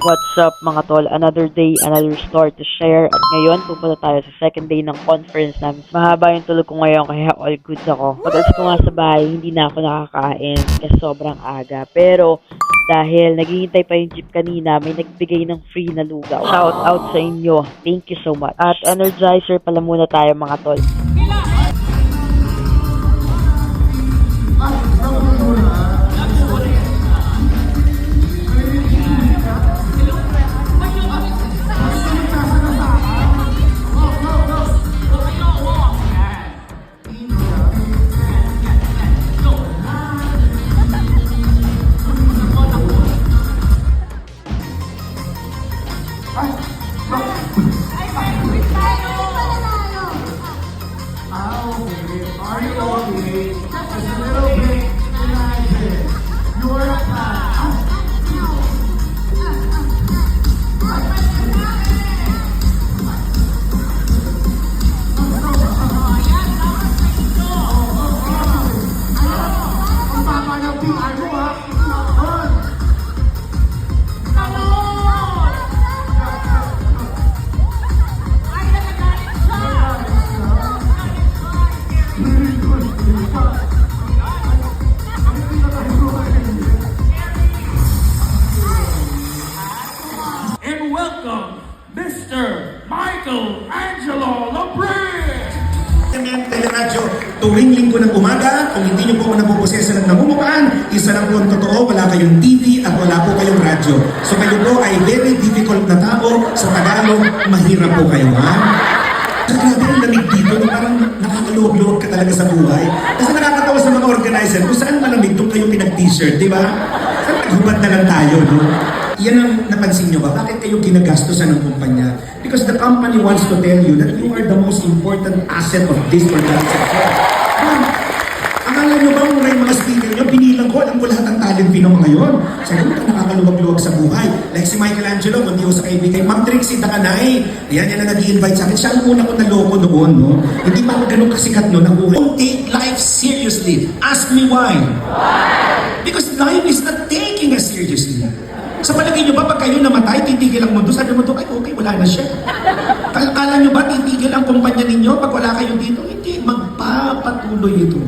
What's up mga tol? Another day, another story to share. At ngayon, pupunta tayo sa second day ng conference namin. Mahaba yung tulog ko ngayon kaya all goods ako. Pag-alis ko nga sa bahay, hindi na ako nakakain kasi sobrang aga. Pero dahil naghihintay pa yung jeep kanina, may nagbigay ng free na lugaw. Shout out sa inyo. Thank you so much. At Energizer pala muna tayo mga tol. Are you okay? Just a little bit united. You're fine. Ang tama ng PR mo, ha? And welcome, Mr. Michael Angelo Labrie! Teleradyo, tuwing linggo ng umaga, kung hindi nyo po ako napuposesa ng namumukaan, isa lang po ang totoo, wala kayong TV at wala po kayong radyo. So kayo po ay very difficult na tao, sa Tagalog, mahirap po kayo, ha? Grabe ang lamig dito, parang nakakaluwag-luwag ka talaga sa buhay. Kasi nakakatawa sa mga organizer, kung saan malamig doon kayo pinag-t-shirt, di ba? Saan naghubad na lang tayo, no? Yan ang napansin nyo ba? Bakit kayo ginagastosan ng kumpanya? Because the company wants to tell you that you are the most important asset of this organization. Akala nyo ba muna yung mga speaker nyo, binilang ko, alam ko lahat ng talent Pinoy ngayon. Sabi ko, nakakaluwag-luwag sa buhay. Like si Michelangelo, kundi ko sa kaibigan, Ma'am Trixie Dakanay. Yan ang nag-i-invite sa akin. Siya ang una ko naloko noon, no? Hindi pa ako ganun kasikat noon. Don't take life seriously. Ask me why. Because life is not taking us seriously. Sa palagay nyo ba, pag kayo namatay, titigil ang mundo, sabi mo to, ay okay, wala na siya. Kala nyo ba, titigil ang kumpanya ninyo pag wala kayo dito? Hindi, magpapatuloy ito.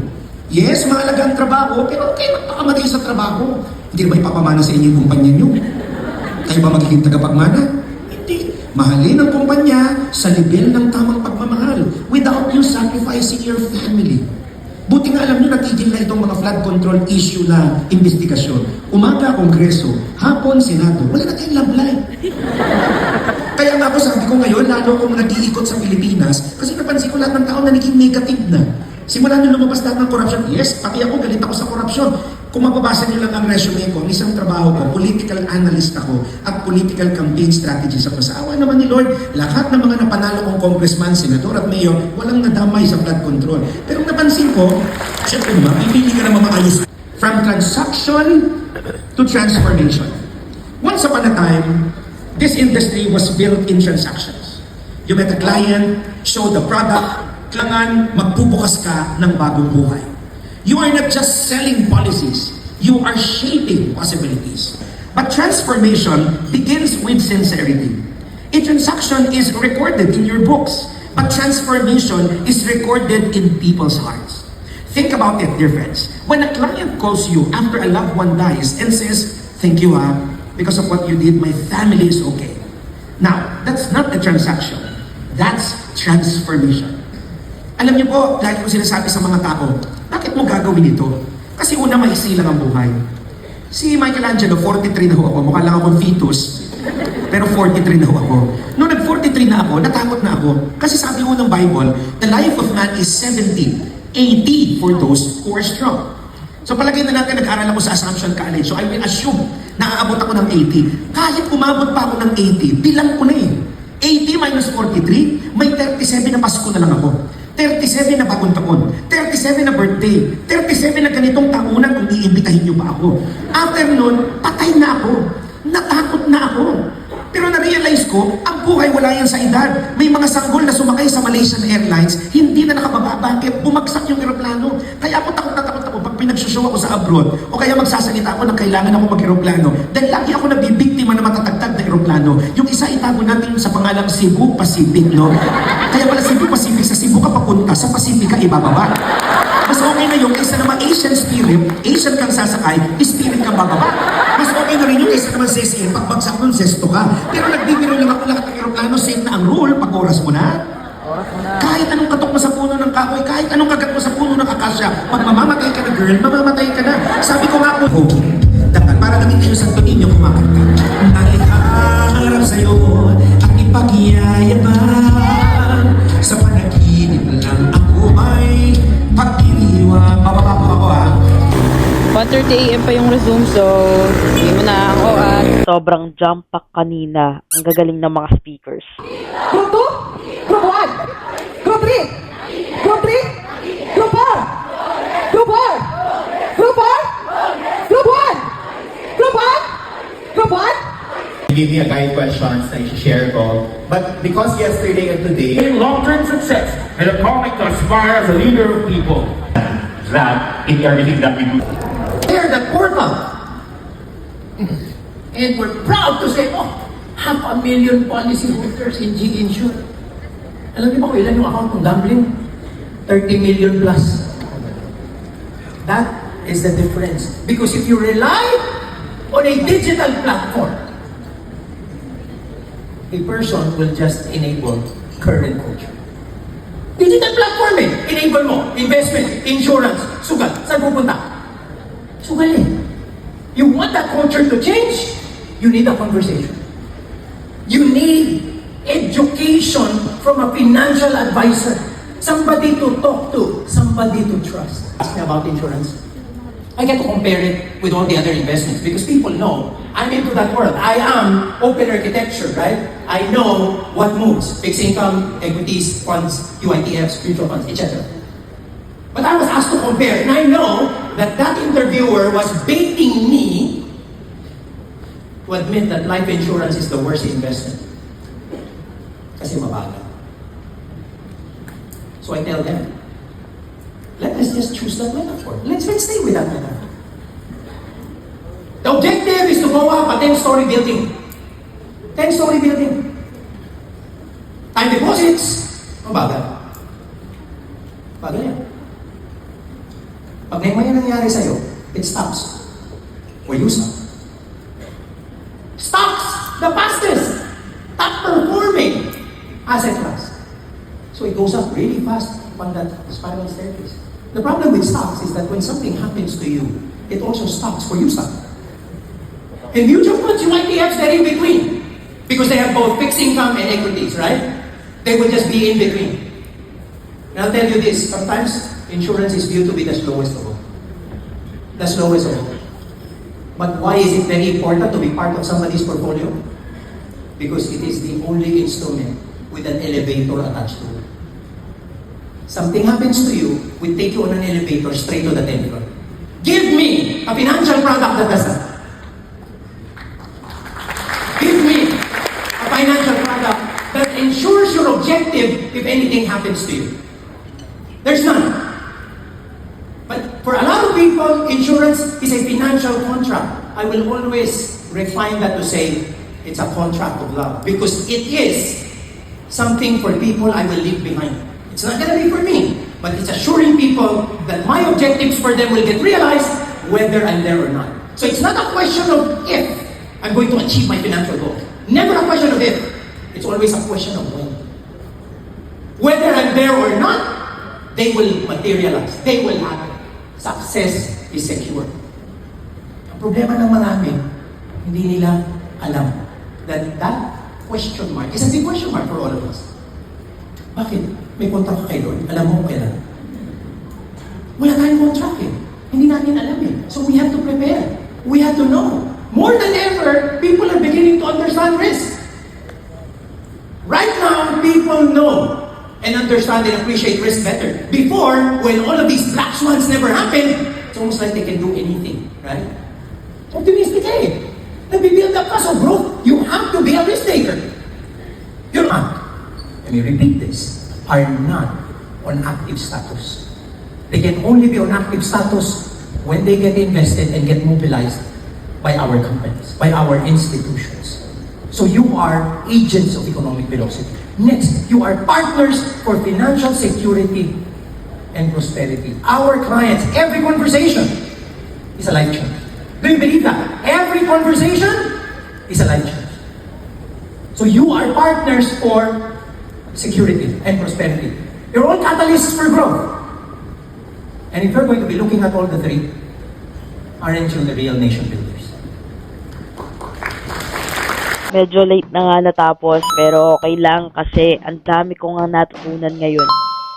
Yes, mahalaga ang trabaho, pero kayo magpakamatay sa trabaho. Hindi ba ipapamana sa inyo yung kumpanya nyo? Kayo ba magiging tagapagmana? Hindi. Mahalin ang kumpanya sa level ng tamang pagmamahal without you sacrificing your family. Buti nga alam nyo, natigil na itong mga flood control issue na investigasyon. Umaga, Kongreso. Hapon, Senado. Wala na tayong love life. Kaya nga ako sabi ko ngayon, lalo akong nag-iikot sa Pilipinas, kasi napansin ko lahat ng tao na naging negative na. Simula nyo lumabas lahat ng korupsyon. Yes, pati ako, galit ako sa korupsyon. Kung mababasa nyo lang ang resume ko, ang isang trabaho ko, political analyst ako at political campaign strategist ako. Sa awa naman ni Lord, lahat ng mga napanalo kong congressman, senador at mayor, walang nadamay sa flood control. Pero napansin ko, syempre naman, pipili ka naman maayos. From transaction to transformation. Once upon a time, this industry was built in transactions. You met a client, show the product, kailangan magbubukas ka ng bagong buhay. You are not just selling policies, you are shaping possibilities. But transformation begins with sincerity. A transaction is recorded in your books, but transformation is recorded in people's hearts. Think about it, dear friends. When a client calls you after a loved one dies and says, "Thank you, because of what you did, my family is okay." Now, that's not a transaction. That's transformation. Alam niyo po, lagi ko sinasabi sa mga tao, bakit mo gagawin ito? Kasi una, maiksi lang ang buhay. Si Michelangelo, 43 na ho ako. Mukha lang akong fetus. Pero 43 na ho ako. Noong nag-43 na ako, natakot na ako. Kasi sabi ho ng Bible, the life of man is 70, 80 for those who are strong. So palagay na natin, nag-aral ako sa Assumption College. So I will assume, naaabot ako ng 80. Kahit umabot pa ako ng 80, bilang ko na eh. 80 minus 43, may 37 na Pasko na lang ako. 37 na bagong taon, 37 na birthday, 37 na ganitong taonan kung iimbitahin niyo pa ako. After nun, patay na ako. Natakot na ako. Pero na-realize ko, ang buhay wala yan sa edad. May mga sanggol na sumakay sa Malaysian Airlines, hindi na nakababa. Bakit? Bumagsak yung eroplano. Kaya ako takot na takot ako. Pag pinagsushow ako sa abroad, o kaya magsasalita ako na kailangan ako mag-aeroplano, dahil lagi ako nabibiktima na matatagtag na aeroplano. Yung isa itago natin sa pangalang Cebu Pacific, no? Kaya pala Cebu Pacific, sa Cebu ka papunta, sa Pacific ka ibababa. Mas okay na yung kaysa naman Asian spirit, Asian kang sasakay, spirit kang bababa. Mas okay na rin yung kaysa naman CSN, pagbagsak nun, sesto ka. Pero nagbibiro lang ako lahat ng aeroplano, safe na ang rule, pag oras mo na. Kahit anong katok mo sa puno ng kahoy, kahit anong kagat mo sa puno ng akasya, pag mamamatay ka na girl, mamamatay ka na. Sabi ko nga po, okay, dapat para gamitin yung Santo Niño kumakanta. Ang ikaharap sa'yo at ipagyayabang sa panaginip lang ako ay pagdiriwang. Bababa po ako ha. 1:30 AM pa yung resume, so hindi mo na ang oras. Sobrang jump pack kanina. Ang gagaling ng mga speakers. Group 2, Group 1, Group 3, Group 3, Group 4, Group 4, Group 4, Group 1, Group 1, Group 1. Give me a guide questions na i-share ko. But because yesterday and today, In long-term success and a calling to aspire as a leader of people. that in everything that we do. Share that portal. And we're proud to say, oh, 500,000 policyholders in G Insure. Alam niyo ba kung ilan yung account ng gambling? 30 million plus. That is the difference. Because if you rely on a digital platform, a person will just enable current culture. Digital platform eh. Enable mo. Investment, insurance, sugal. Saan pupunta? Sugal eh. You want that culture to change? You need a conversation. You need education from a financial advisor. Somebody to talk to. Somebody to trust. Ask me about insurance. I get to compare it with all the other investments because people know I'm into that world. I am open architecture, right? I know what moves. Fixed income, equities, funds, UITFs, mutual funds, etc. But I was asked to compare, and I know that that interviewer was baiting me to admit that life insurance is the worst investment. Kasi mabagal. So I tell them, let us just choose that metaphor. Let's stay with that metaphor. The objective is to go up a 10-story building. 10-story building. Time deposits, mabagal. Bagal yan. Pag may nangyari sa'yo, it stops. Or you stop. Stocks, the fastest, top-performing asset class. So it goes up really fast on that spiral staircase. The problem with stocks is that when something happens to you, it also stops where you stop. And mutual funds, UITFs, they're in between. Because they have both fixed income and equities, right? They will just be in between. And I'll tell you this, sometimes insurance is viewed to be the slowest of all. The slowest of all. But why is it very important to be part of somebody's portfolio? Because it is the only instrument with an elevator attached to it. Something happens to you, we take you on an elevator straight to the 10th floor. Give me a financial product that does that. Give me a financial product that ensures your objective if anything happens to you. There's none. But for a lot of people, insurance is a financial contract. I will always refine that to say it's a contract of love because it is something for people I will leave behind. It's not gonna be for me, but it's assuring people that my objectives for them will get realized whether I'm there or not. So it's not a question of if I'm going to achieve my financial goal. Never a question of if. It's always a question of when. Whether I'm there or not, they will materialize. They will happen. Success is secure. Ang problema ng marami, hindi nila alam that question mark is a big question mark for all of us. Bakit? May contract ka kay Lord. Alam mo kung kailan. Wala tayong contract eh. Hindi natin alam eh. So we have to prepare. We have to know. More than ever, people are beginning to understand risk. Right now, people know and understand and appreciate risk better. Before, when all of these black swans never happened, it's almost like they can do anything, right? Optimistic eh. Nagbibuild up ka sa growth. You have to be a risk taker. You're not. Let me repeat this. Are not on active status. They can only be on active status when they get invested and get mobilized by our companies, by our institutions. So you are agents of economic velocity. Next, you are partners for financial security and prosperity. Our clients, every conversation is a life change. Do you believe that? Every conversation is a life change. So you are partners for security and prosperity. You're all catalysts for growth. And if you're going to be looking at all the three, aren't you the real nation builders? Medyo late na nga natapos, pero okay lang kasi ang dami ko nga natutunan ngayon.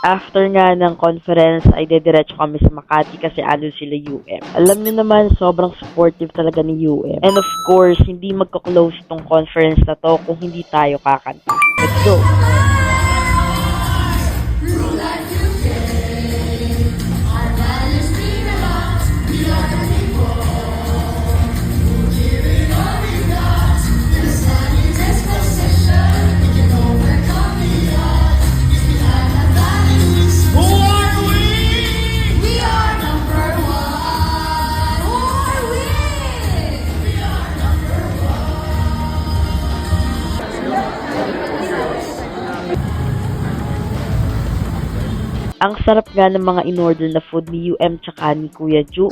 After nga ng conference ay dediretso kami sa Makati kasi ano sila UM. Alam niyo naman, sobrang supportive talaga ni UM. And of course, hindi magka-close tong conference na to kung hindi tayo kakanta. Let's go! Ang sarap nga ng mga in-order na food ni UM tsaka ni Kuya Ju.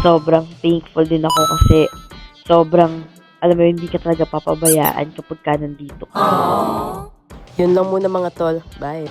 Sobrang thankful din ako kasi sobrang, alam mo yun, hindi ka talaga papabayaan kapag ka nandito ka. Yun lang muna mga tol. Bye.